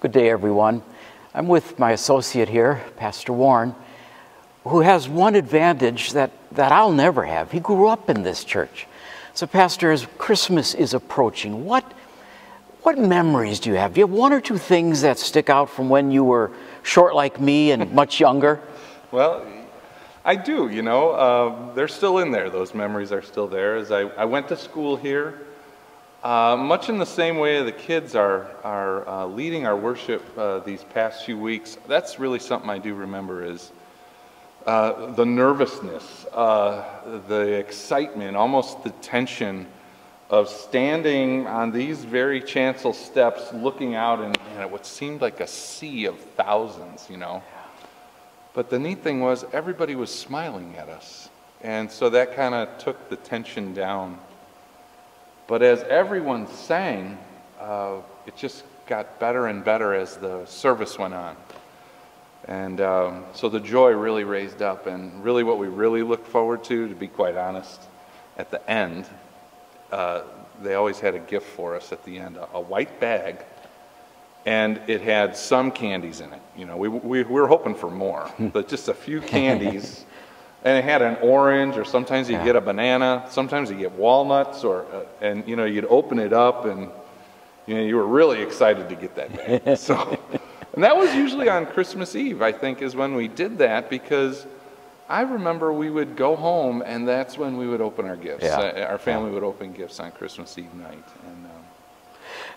Good day, everyone. I'm with my associate here, Pastor Warren, who has one advantage that I'll never have. He grew up in this church. So, Pastor, as Christmas is approaching, what memories do you have? Do you have one or two things that stick out from when you were short like me and much younger? Well, I do, you know. They're still in there. Those memories are still there. As I went to school here, much in the same way the kids are leading our worship these past few weeks. That's really something I do remember is the nervousness, the excitement, almost the tension of standing on these very chancel steps looking out and at what seemed like a sea of thousands, you know. But the neat thing was everybody was smiling at us. And so that kind of took the tension down. But as everyone sang, it just got better and better as the service went on. And so the joy really raised up. And really what we really looked forward to be quite honest, at the end, they always had a gift for us at the end, a white bag. And it had some candies in it. You know, we were hoping for more, but just a few candies. And it had an orange, or sometimes you get a banana, sometimes you get walnuts, and you know, you'd open it up, and you know, you were really excited to get that bag. So, and that was usually on Christmas Eve, I think, is when we did that, because I remember we would go home, and that's when we would open our gifts. Our family would open gifts on Christmas Eve night.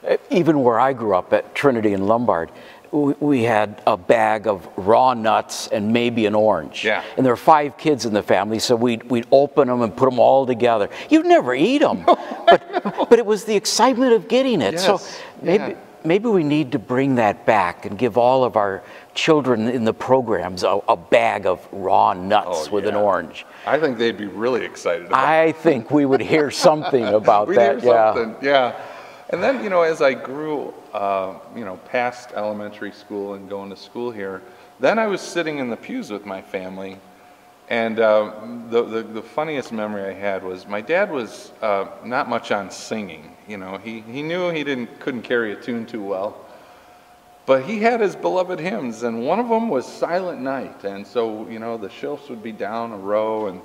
And even where I grew up at Trinity in Lombard, we had a bag of raw nuts and maybe an orange. Yeah. And there were 5 kids in the family, so we'd open them and put them all together. You'd never eat them, but it was the excitement of getting it. Yes. So maybe we need to bring that back and give all of our children in the programs a bag of raw nuts with an orange. I think they'd be really excited about it. I think we would hear something about that. Hear something, yeah. And then, you know, as I grew, you know, past elementary school and going to school here, then I was sitting in the pews with my family, and the funniest memory I had was my dad was not much on singing. You know, he knew he couldn't carry a tune too well, but he had his beloved hymns, and one of them was Silent Night. And so, you know, the shelves would be down a row, and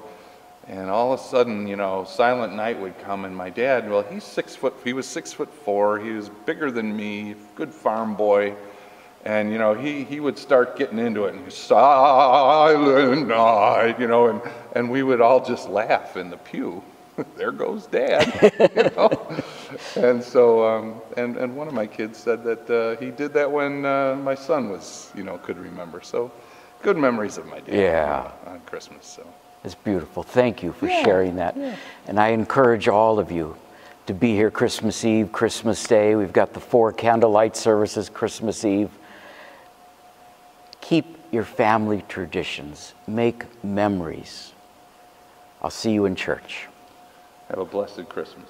all of a sudden, you know, Silent Night would come, and my dad, well, he was 6'4", he was bigger than me, good farm boy, and, you know, he would start getting into it, and Silent Night, you know, and we would all just laugh in the pew. There goes Dad, you know. And so, and one of my kids said that he did that when my son was, you know, could remember. So, good memories of my dad on Christmas, so. It's beautiful. Thank you for sharing that. Yeah. And I encourage all of you to be here Christmas Eve, Christmas Day. We've got the 4 candlelight services Christmas Eve. Keep your family traditions. Make memories. I'll see you in church. Have a blessed Christmas.